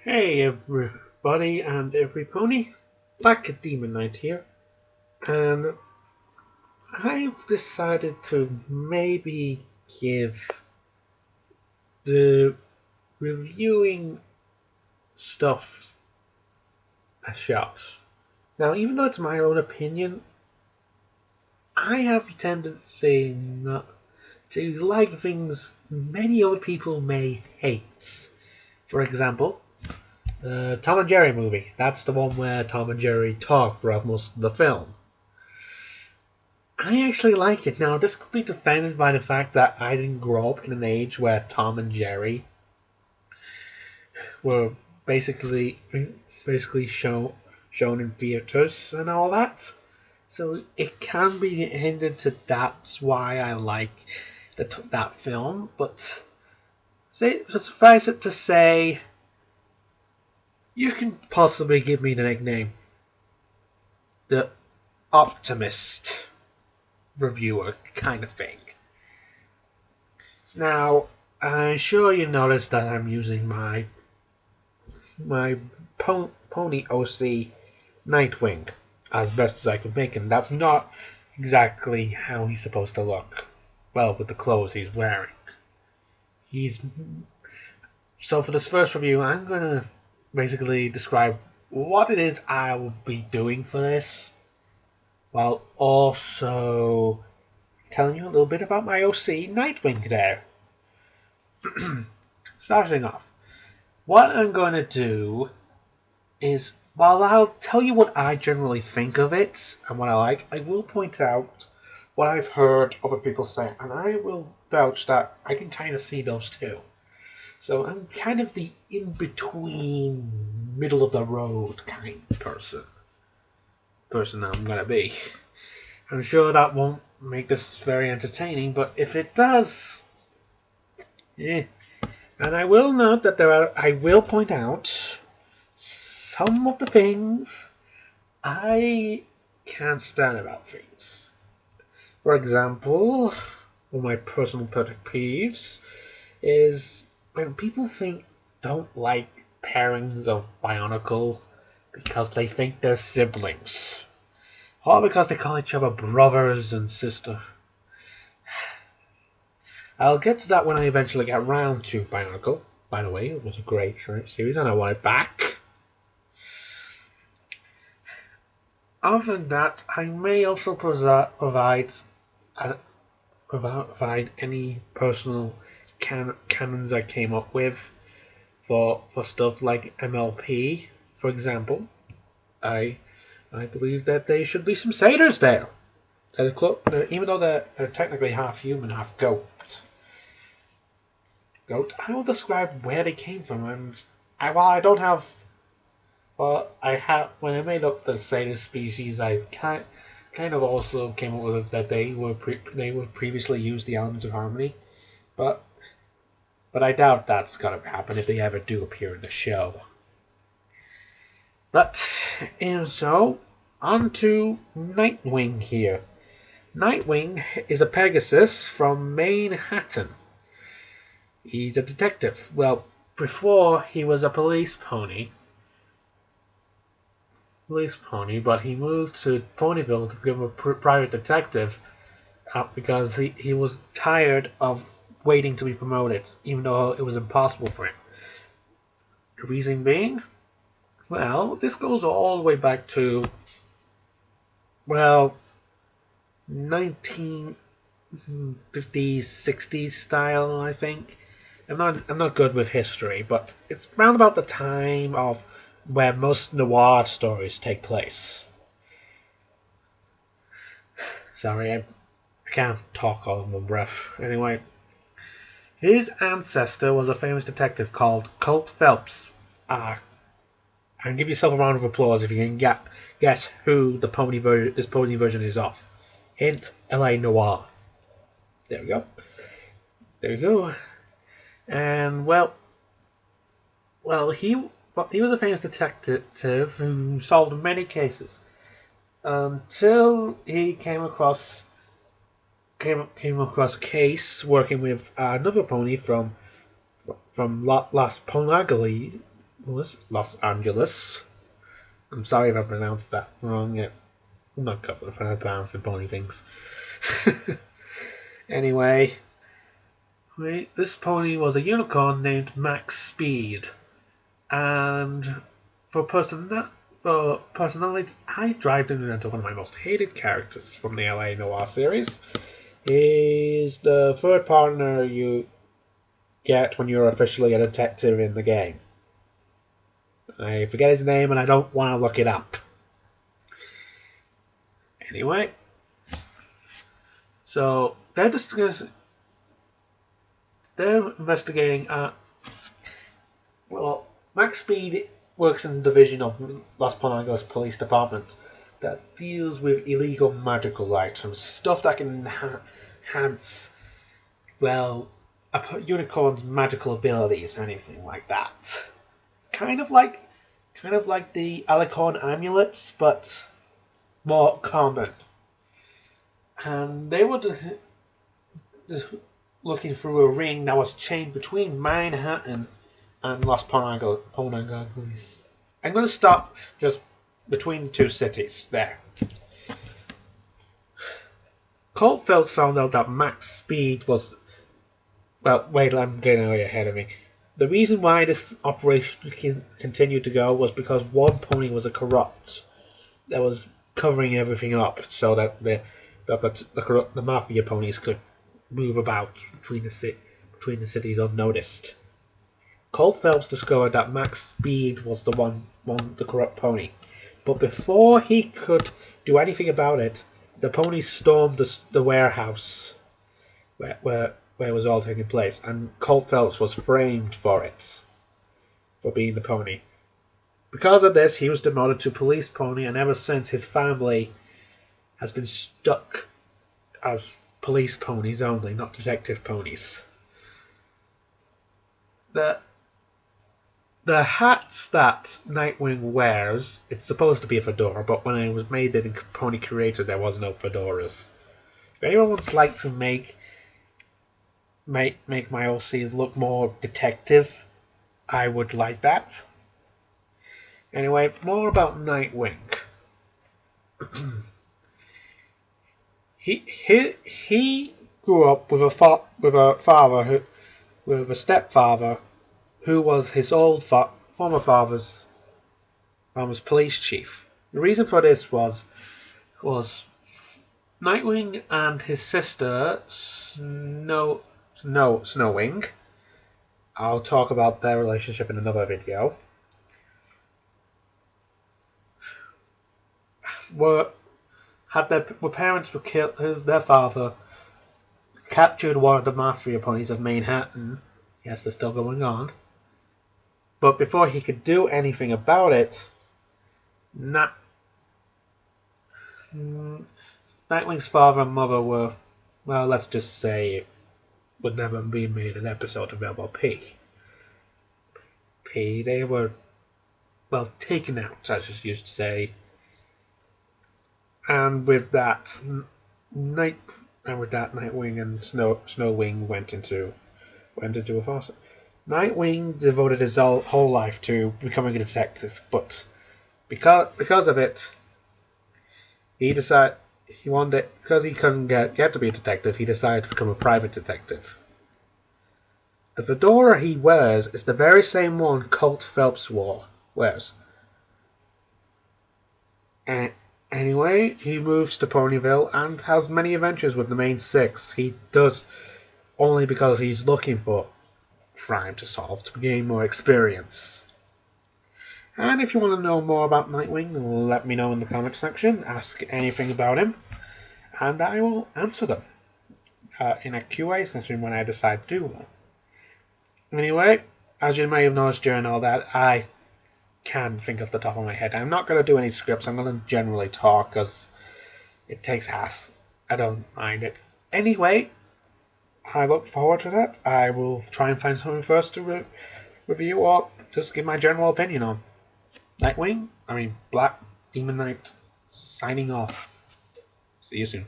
Hey everybody and every pony, Black Demon Knight here, and I've decided to maybe give the reviewing stuff a shot. Now, even though it's my own opinion, I have a tendency not to like things many other people may hate. For example, the Tom and Jerry movie. That's the one where Tom and Jerry talk throughout most of the film. I actually like it. Now, this could be defended by the fact that I didn't grow up in an age where Tom and Jerry were basically shown in theaters and all that. So it can be hinted to that's why I like that film. But suffice it to say, you can possibly give me the nickname the optimist reviewer kind of thing. Now, I'm sure you noticed that I'm using my Pony OC Nightwing as best as I could make him. That's not exactly how he's supposed to look. Well, with the clothes he's wearing. He's So for this first review, I'm gonna basically describe what it is I will be doing for this, while also telling you a little bit about my OC Nightwing there. Starting off, what I'm going to do is, while I'll tell you what I generally think of it and what I like, I will point out what I've heard other people say, and I will vouch that I can kind of see those too. So I'm kind of the in-between, middle of the road kind of person I'm going to be. I'm sure that won't make this very entertaining, but if it does, yeah. And I will note that I will point out some of the things I can't stand about things. For example, one of my personal pet peeves is when people don't like pairings of Bionicle because they think they're siblings. Or because they call each other brothers and sister. I'll get to that when I eventually get around to Bionicle. By the way, it was a great series and I want it back. Other than that, I may also provide any personal canons I came up with for stuff like MLP, for example. I believe that there should be some satyrs there. Even though they're technically half human, half goat. I will describe where they came from, and while I don't have Well, I have when I made up the Satyr species, I kind of also came up with that they were previously used the Elements of Harmony, but I doubt that's gonna happen if they ever do appear in the show. But and so on to Nightwing here. Nightwing is a Pegasus from Manhattan. He's a detective. Well, before he was a police pony, but he moved to Ponyville to become a private detective because he was tired of waiting to be promoted, even though it was impossible for him. The reason being, well, this goes all the way back to, well, 1950s, 60s style, I think. I'm not good with history, but it's around about the time of where most noir stories take place. Sorry, I can't talk all in one breath. Anyway, his ancestor was a famous detective called Colt Phelps. And give yourself a round of applause if you can guess who this pony version is of. Hint: L.A. Noir. There we go. There we go. And he was a famous detective who solved many cases until he came across a case working with another pony from Las Los Angeles. I'm sorry if I pronounced that wrong. Yeah, I'm not good at pronouncing pony things. Anyway, this pony was a unicorn named Max Speed, and for personality, I drive him into one of my most hated characters from the LA Noir series. He's the third partner you get when you're officially a detective in the game. I forget his name and I don't want to look it up. Anyway, so they're investigating. Well, Max Speed works in the division of Los Ponancos Police Department that deals with illegal magical items, stuff that can enhance, well, a unicorn's magical abilities, or anything like that. Kind of like, the Alicorn amulets, but more common. And they were just looking through a ring that was chained between Manhattan and Los Ponancos. I'm going to stop just between the two cities there. Colt Phelps found out that Max Speed was. Well, wait, I'm getting way ahead of me. The reason why this operation continued to go was because one pony was a corrupt that was covering everything up so that the mafia ponies could move about between the cities unnoticed. Colt Phelps discovered that Max Speed was the corrupt pony, but before he could do anything about it, the ponies stormed the warehouse where it was all taking place, and Colt Phelps was framed for it, for being the pony. Because of this, he was demoted to police pony, and ever since his family has been stuck as police ponies only, not detective ponies. The hats that Nightwing wears, it's supposed to be a fedora, but when it was made in Pony Creator, there was no fedoras. If anyone would like to make my OC look more detective, I would like that. Anyway, more about Nightwing. he grew up with a stepfather who was his old former father's police chief. The reason for this was Nightwing and his sister Snowwing. I'll talk about their relationship in another video. Their parents were killed. Their father captured one of the mafia ponies of Manhattan. Yes, they're still going on. But before he could do anything about it, Nightwing's father and mother were, well, let's just say, would never be made an episode of P. They were, well, taken out, as you should say. And with that, Nightwing and Snowwing went into a foster. Nightwing devoted his whole life to becoming a detective, but because of it, he decided he wanted, because he couldn't get to be a detective, he decided to become a private detective. The fedora he wears is the very same one Colt Phelps wears. Anyway, he moves to Ponyville and has many adventures with the main six. He does only because he's looking for crime to solve to gain more experience. And if you want to know more about Nightwing, let me know in the comment section. Ask anything about him, and I will answer them in a QA session when I decide to do one. Anyway, as you may have noticed during all that, I can think off the top of my head. I'm not going to do any scripts. I'm going to generally talk because it takes half. I don't mind it. Anyway, I look forward to that. I will try and find something first to review or just give my general opinion on. Black Demon Knight, signing off. See you soon.